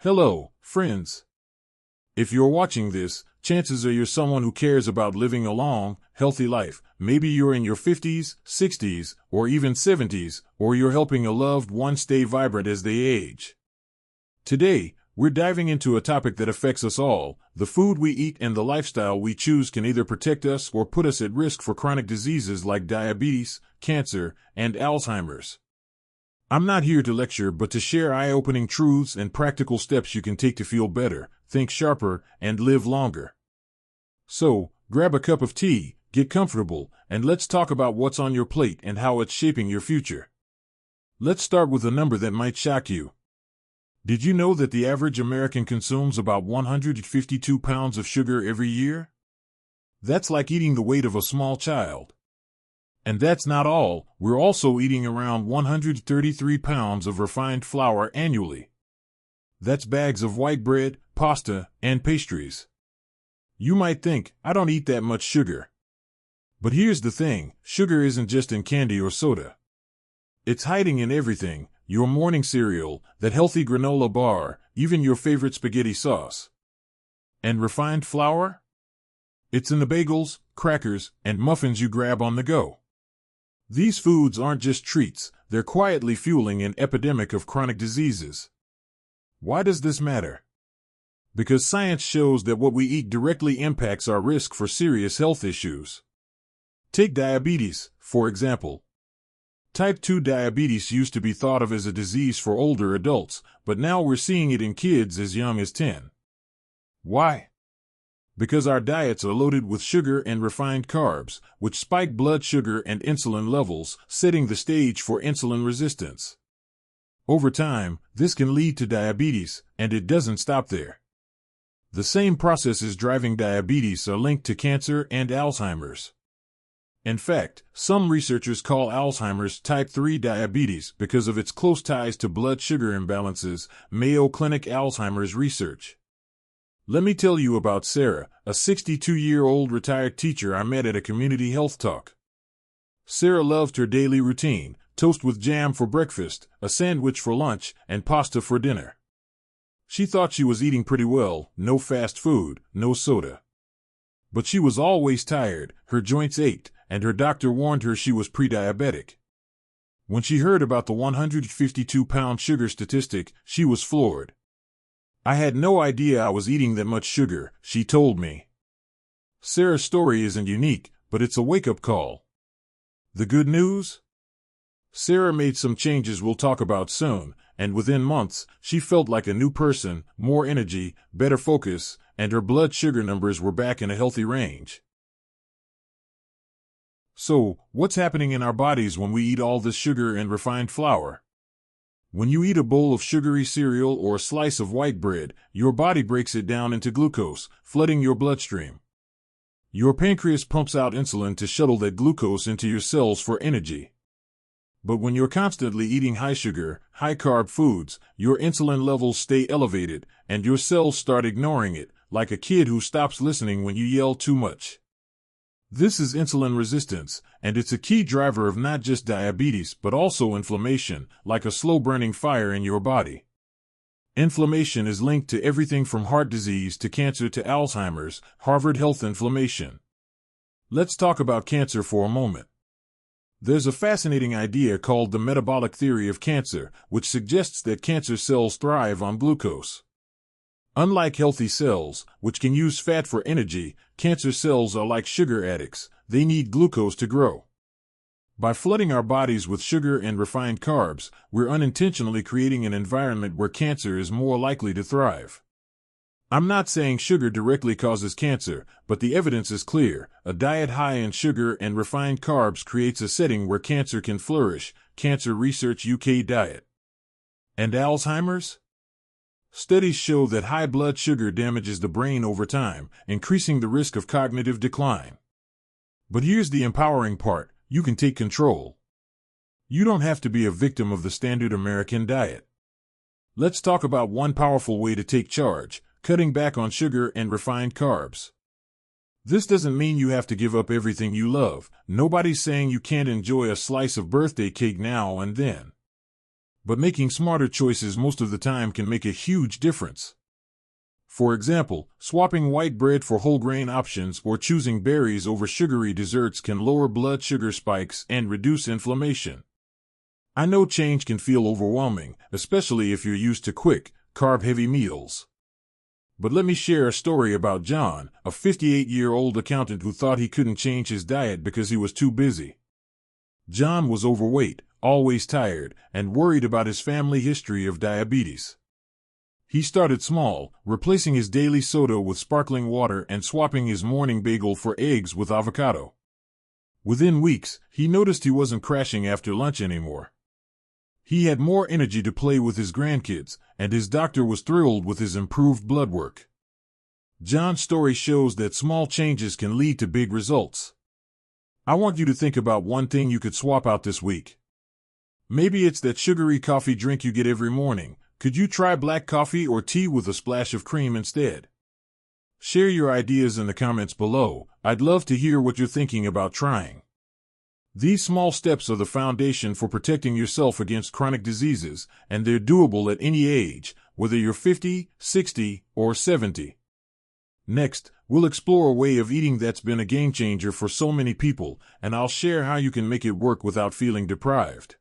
Hello, friends. If you're watching this, chances are you're someone who cares about living a long, healthy life. Maybe you're in your 50s, 60s, or even 70s, or you're helping a loved one stay vibrant as they age. Today, we're diving into a topic that affects us all. The food we eat and the lifestyle we choose can either protect us or put us at risk for chronic diseases like diabetes, cancer, and Alzheimer's. I'm not here to lecture but to share eye-opening truths and practical steps you can take to feel better, think sharper, and live longer. So, grab a cup of tea, get comfortable, and let's talk about what's on your plate and how it's shaping your future. Let's start with a number that might shock you. Did you know that the average American consumes about 152 pounds of sugar every year? That's like eating the weight of a small child. And that's not all, we're also eating around 133 pounds of refined flour annually. That's bags of white bread, pasta, and pastries. You might think, I don't eat that much sugar. But here's the thing, sugar isn't just in candy or soda. It's hiding in everything, your morning cereal, that healthy granola bar, even your favorite spaghetti sauce. And refined flour? It's in the bagels, crackers, and muffins you grab on the go. These foods aren't just treats, they're quietly fueling an epidemic of chronic diseases. Why does this matter? Because science shows that what we eat directly impacts our risk for serious health issues. Take diabetes, for example. Type 2 diabetes used to be thought of as a disease for older adults, but now we're seeing it in kids as young as 10. Why? Because our diets are loaded with sugar and refined carbs, which spike blood sugar and insulin levels, setting the stage for insulin resistance. Over time, this can lead to diabetes, and it doesn't stop there. The same processes driving diabetes are linked to cancer and Alzheimer's. In fact, some researchers call Alzheimer's type 3 diabetes because of its close ties to blood sugar imbalances, Mayo Clinic Alzheimer's research. Let me tell you about Sarah, a 62-year-old retired teacher I met at a community health talk. Sarah loved her daily routine, toast with jam for breakfast, a sandwich for lunch, and pasta for dinner. She thought she was eating pretty well, no fast food, no soda. But she was always tired, her joints ached, and her doctor warned her she was pre-diabetic. When she heard about the 152-pound sugar statistic, she was floored. I had no idea I was eating that much sugar, she told me. Sarah's story isn't unique, but it's a wake-up call. The good news? Sarah made some changes we'll talk about soon, and within months, she felt like a new person, more energy, better focus, and her blood sugar numbers were back in a healthy range. So, what's happening in our bodies when we eat all this sugar and refined flour? When you eat a bowl of sugary cereal or a slice of white bread, your body breaks it down into glucose, flooding your bloodstream. Your pancreas pumps out insulin to shuttle that glucose into your cells for energy. But when you're constantly eating high-sugar, high-carb foods, your insulin levels stay elevated, and your cells start ignoring it, like a kid who stops listening when you yell too much. This is insulin resistance, and it's a key driver of not just diabetes but also inflammation, like a slow-burning fire in your body. Inflammation is linked to everything from heart disease to cancer to Alzheimer's, Harvard Health Inflammation. Let's talk about cancer for a moment. There's a fascinating idea called the metabolic theory of cancer, which suggests that cancer cells thrive on glucose. Unlike healthy cells, which can use fat for energy, cancer cells are like sugar addicts, they need glucose to grow. By flooding our bodies with sugar and refined carbs, we're unintentionally creating an environment where cancer is more likely to thrive. I'm not saying sugar directly causes cancer, but the evidence is clear. A diet high in sugar and refined carbs creates a setting where cancer can flourish, Cancer Research UK diet. And Alzheimer's? Studies show that high blood sugar damages the brain over time, increasing the risk of cognitive decline. But here's the empowering part, you can take control. You don't have to be a victim of the standard American diet. Let's talk about one powerful way to take charge, cutting back on sugar and refined carbs. This doesn't mean you have to give up everything you love. Nobody's saying you can't enjoy a slice of birthday cake now and then. but making smarter choices most of the time can make a huge difference. For example, swapping white bread for whole grain options or choosing berries over sugary desserts can lower blood sugar spikes and reduce inflammation. I know change can feel overwhelming, especially if you're used to quick, carb-heavy meals. But let me share a story about John, a 58-year-old accountant who thought he couldn't change his diet because he was too busy. John was overweight, always tired, and worried about his family history of diabetes. He started small, replacing his daily soda with sparkling water and swapping his morning bagel for eggs with avocado. Within weeks, he noticed he wasn't crashing after lunch anymore. He had more energy to play with his grandkids, and his doctor was thrilled with his improved blood work. John's story shows that small changes can lead to big results. I want you to think about one thing you could swap out this week. Maybe it's that sugary coffee drink you get every morning. Could you try black coffee or tea with a splash of cream instead? Share your ideas in the comments below. I'd love to hear what you're thinking about trying. These small steps are the foundation for protecting yourself against chronic diseases, and they're doable at any age, whether you're 50, 60, or 70. Next, we'll explore a way of eating that's been a game changer for so many people, and I'll share how you can make it work without feeling deprived.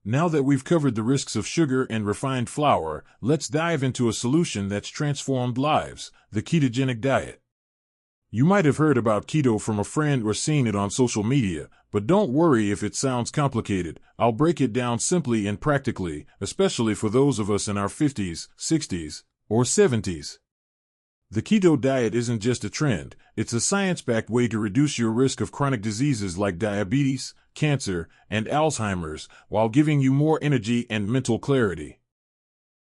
Now that we've covered the risks of sugar and refined flour, let's dive into a solution that's transformed lives: the ketogenic diet. You might have heard about keto from a friend or seen it on social media, but don't worry if it sounds complicated. I'll break it down simply and practically, especially for those of us in our 50s, 60s, or 70s. The keto diet isn't just a trend, it's a science-backed way to reduce your risk of chronic diseases like diabetes, cancer, and Alzheimer's, while giving you more energy and mental clarity.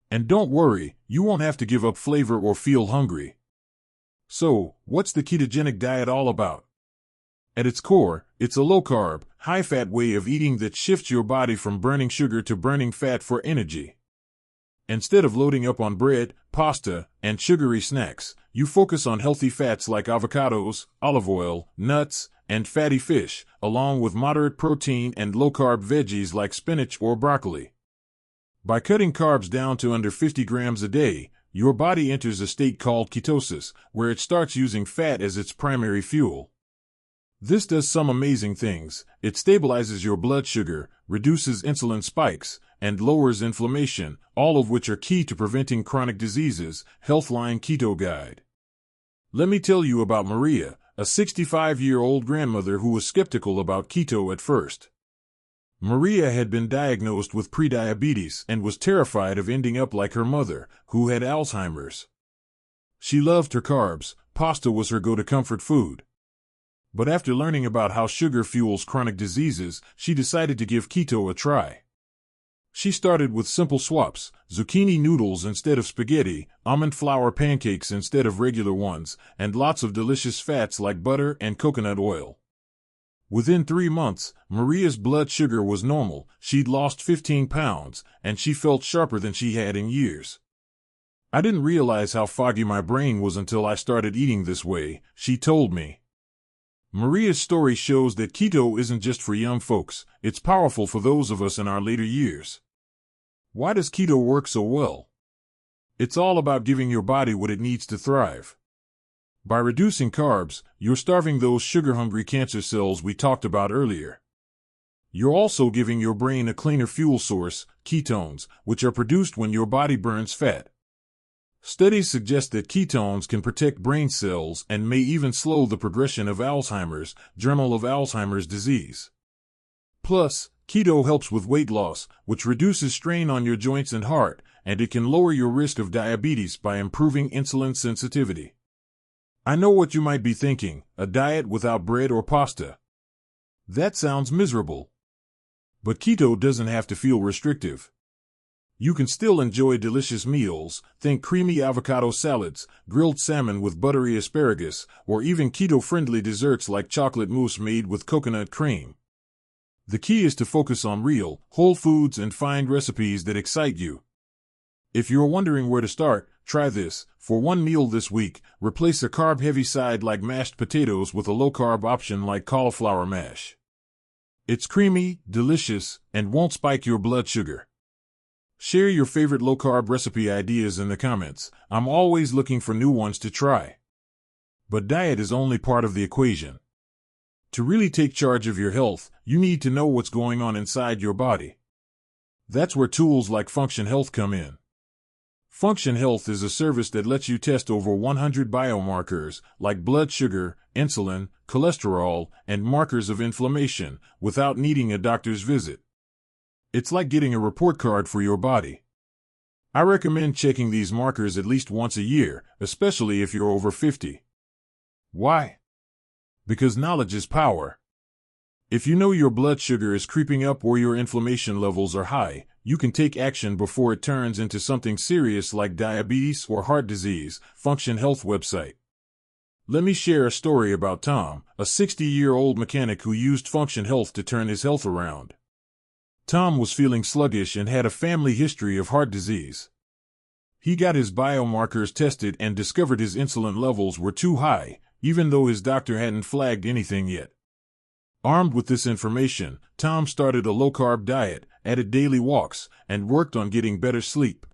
And don't worry, you won't have to give up flavor or feel hungry. So, what's the ketogenic diet all about? At its core, it's a low-carb, high-fat way of eating that shifts your body from burning sugar to burning fat for energy. Instead of loading up on bread, pasta, and sugary snacks, you focus on healthy fats like avocados, olive oil, nuts, and fatty fish, along with moderate protein and low-carb veggies like spinach or broccoli. By cutting carbs down to under 50 grams a day, your body enters a state called ketosis, where it starts using fat as its primary fuel. This does some amazing things. It stabilizes your blood sugar, reduces insulin spikes, and lowers inflammation, all of which are key to preventing chronic diseases. Healthline Keto Guide. Let me tell you about Maria, a 65-year-old grandmother who was skeptical about keto at first. Maria had been diagnosed with prediabetes and was terrified of ending up like her mother, who had Alzheimer's. She loved her carbs. Pasta was her go-to comfort food. But after learning about how sugar fuels chronic diseases, she decided to give keto a try. She started with simple swaps: zucchini noodles instead of spaghetti, almond flour pancakes instead of regular ones, and lots of delicious fats like butter and coconut oil. Within 3 months, Maria's blood sugar was normal, she'd lost 15 pounds, and she felt sharper than she had in years. I didn't realize how foggy my brain was until I started eating this way, she told me. Maria's story shows that keto isn't just for young folks, it's powerful for those of us in our later years. Why does keto work so well? It's all about giving your body what it needs to thrive. By reducing carbs, you're starving those sugar-hungry cancer cells we talked about earlier. You're also giving your brain a cleaner fuel source, ketones, which are produced when your body burns fat. Studies suggest that ketones can protect brain cells and may even slow the progression of Alzheimer's, Journal of Alzheimer's Disease. Plus, keto helps with weight loss, which reduces strain on your joints and heart, and it can lower your risk of diabetes by improving insulin sensitivity. I know what you might be thinking: a diet without bread or pasta. That sounds miserable. But keto doesn't have to feel restrictive. You can still enjoy delicious meals, think creamy avocado salads, grilled salmon with buttery asparagus, or even keto-friendly desserts like chocolate mousse made with coconut cream. The key is to focus on real, whole foods and find recipes that excite you. If you're wondering where to start, try this. For one meal this week, replace a carb-heavy side like mashed potatoes with a low-carb option like cauliflower mash. It's creamy, delicious, and won't spike your blood sugar. Share your favorite low-carb recipe ideas in the comments. I'm always looking for new ones to try. But diet is only part of the equation. To really take charge of your health, you need to know what's going on inside your body. That's where tools like Function Health come in. Function Health is a service that lets you test over 100 biomarkers like blood sugar, insulin, cholesterol, and markers of inflammation without needing a doctor's visit. It's like getting a report card for your body. I recommend checking these markers at least once a year, especially if you're over 50. Why? Because knowledge is power. If you know your blood sugar is creeping up or your inflammation levels are high, you can take action before it turns into something serious like diabetes or heart disease. Function Health website. Let me share a story about Tom, a 60-year-old mechanic who used Function Health to turn his health around. Tom was feeling sluggish and had a family history of heart disease. He got his biomarkers tested and discovered his insulin levels were too high, even though his doctor hadn't flagged anything yet. Armed with this information, Tom started a low-carb diet, added daily walks, and worked on getting better sleep.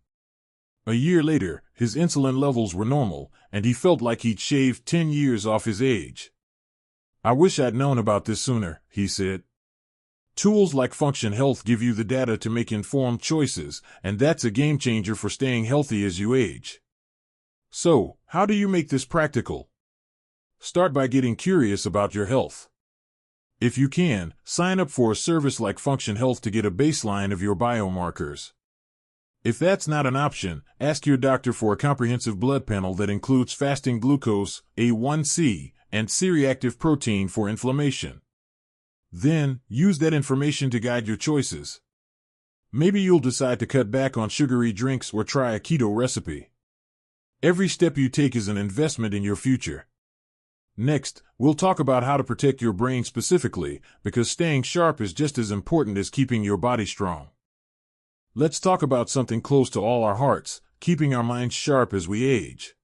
A year later, his insulin levels were normal, and he felt like he'd shaved 10 years off his age. "I wish I'd known about this sooner," he said. Tools like Function Health give you the data to make informed choices, and that's a game changer for staying healthy as you age. So, how do you make this practical? Start by getting curious about your health. If you can, sign up for a service like Function Health to get a baseline of your biomarkers. If that's not an option, ask your doctor for a comprehensive blood panel that includes fasting glucose, A1C, and C-reactive protein for inflammation. Then, use that information to guide your choices. Maybe you'll decide to cut back on sugary drinks or try a keto recipe. Every step you take is an investment in your future. Next, we'll talk about how to protect your brain specifically, because staying sharp is just as important as keeping your body strong. Let's talk about something close to all our hearts, keeping our minds sharp as we age.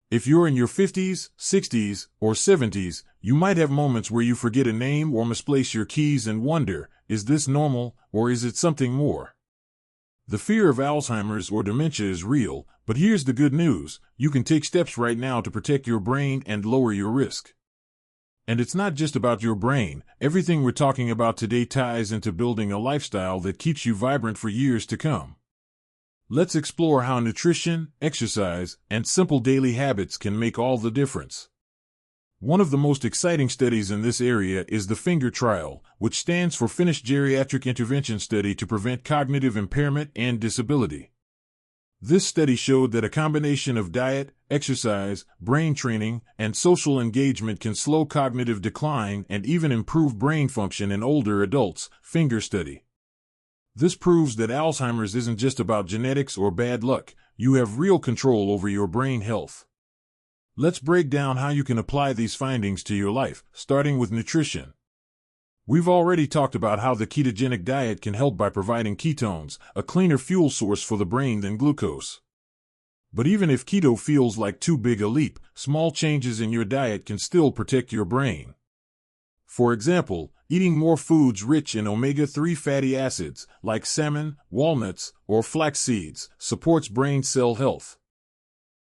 If you're in your 50s, 60s, or 70s, you might have moments where you forget a name or misplace your keys and wonder, is this normal, or is it something more? The fear of Alzheimer's or dementia is real, but here's the good news: you can take steps right now to protect your brain and lower your risk. And it's not just about your brain. Everything we're talking about today ties into building a lifestyle that keeps you vibrant for years to come. Let's explore how nutrition, exercise, and simple daily habits can make all the difference. One of the most exciting studies in this area is the FINGER trial, which stands for Finnish Geriatric Intervention Study to Prevent Cognitive Impairment and Disability. This study showed that a combination of diet, exercise, brain training, and social engagement can slow cognitive decline and even improve brain function in older adults. FINGER study. This proves that Alzheimer's isn't just about genetics or bad luck. You have real control over your brain health. Let's break down how you can apply these findings to your life, starting with nutrition. We've already talked about how the ketogenic diet can help by providing ketones, a cleaner fuel source for the brain than glucose. But even if keto feels like too big a leap, small changes in your diet can still protect your brain. For example, eating more foods rich in omega-3 fatty acids, like salmon, walnuts, or flax seeds, supports brain cell health.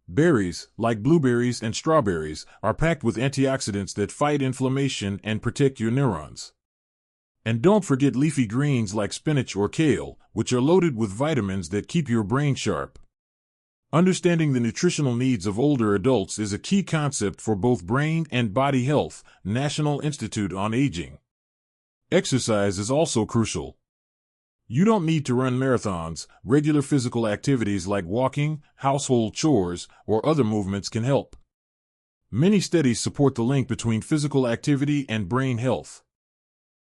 Berries, like blueberries and strawberries, are packed with antioxidants that fight inflammation and protect your neurons. And don't forget leafy greens like spinach or kale, which are loaded with vitamins that keep your brain sharp. Understanding the nutritional needs of older adults is a key concept for both brain and body health. National Institute on Aging. Exercise is also crucial. You don't need to run marathons. Regular physical activities like walking, household chores, or other movements can help. Many studies support the link between physical activity and brain health.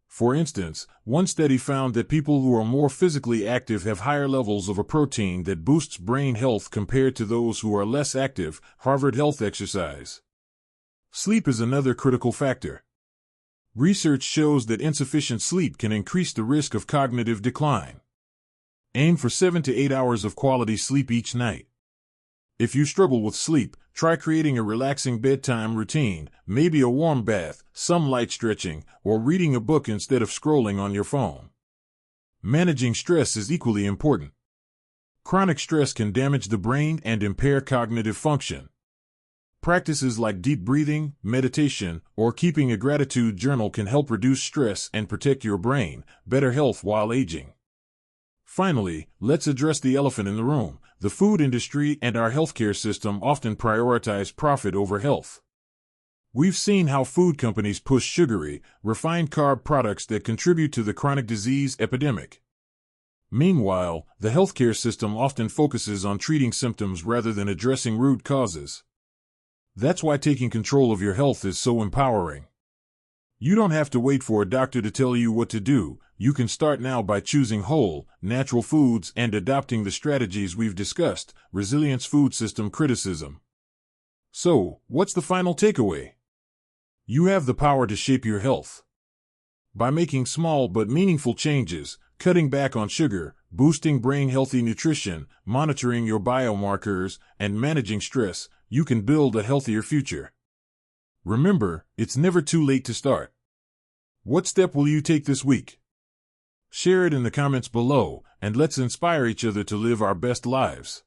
For instance, one study found that people who are more physically active have higher levels of a protein that boosts brain health compared to those who are less active. Harvard Health Exercise. Sleep is another critical factor. Research shows that insufficient sleep can increase the risk of cognitive decline. Aim for 7 to 8 hours of quality sleep each night. If you struggle with sleep, try creating a relaxing bedtime routine, maybe a warm bath, some light stretching, or reading a book instead of scrolling on your phone. Managing stress is equally important. Chronic stress can damage the brain and impair cognitive function. Practices like deep breathing, meditation, or keeping a gratitude journal can help reduce stress and protect your brain, better health while aging. Finally, let's address the elephant in the room. The food industry and our healthcare system often prioritize profit over health. We've seen how food companies push sugary, refined carb products that contribute to the chronic disease epidemic. Meanwhile, the healthcare system often focuses on treating symptoms rather than addressing root causes. That's why taking control of your health is so empowering. You don't have to wait for a doctor to tell you what to do. You can start now by choosing whole, natural foods and adopting the strategies we've discussed. Resilience food system criticism. So, what's the final takeaway? You have the power to shape your health. By making small but meaningful changes, cutting back on sugar, boosting brain-healthy nutrition, monitoring your biomarkers, and managing stress, you can build a healthier future. Remember, it's never too late to start. What step will you take this week? Share it in the comments below, and let's inspire each other to live our best lives.